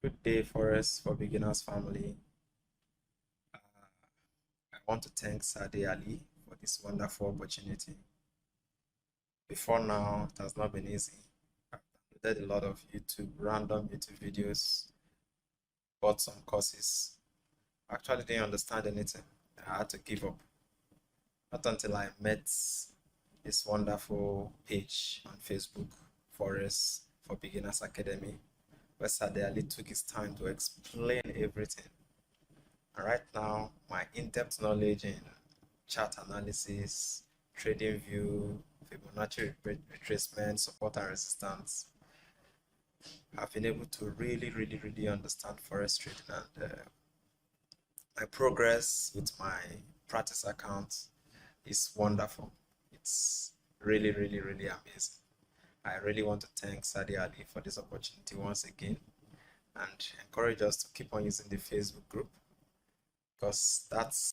Good day, Forex for Beginners family. Uh, I want to thank Saad Ali for this wonderful opportunity. Before now, it has not been easy. I've downloaded a lot of random YouTube videos, bought some courses. Actually didn't understand anything. I had to give up. Not until I met this wonderful page on Facebook, Forex for Beginners Academy, where Saad Ali took his time to explain everything. And right now, my in-depth knowledge in chart analysis, TradingView, Fibonacci retracement, support and resistance, I've been able to really understand forex trading, and my progress with my practice account is wonderful. It's really amazing. I really want to thank Sadi Ali for this opportunity once again and encourage us to keep on using the Facebook group because that's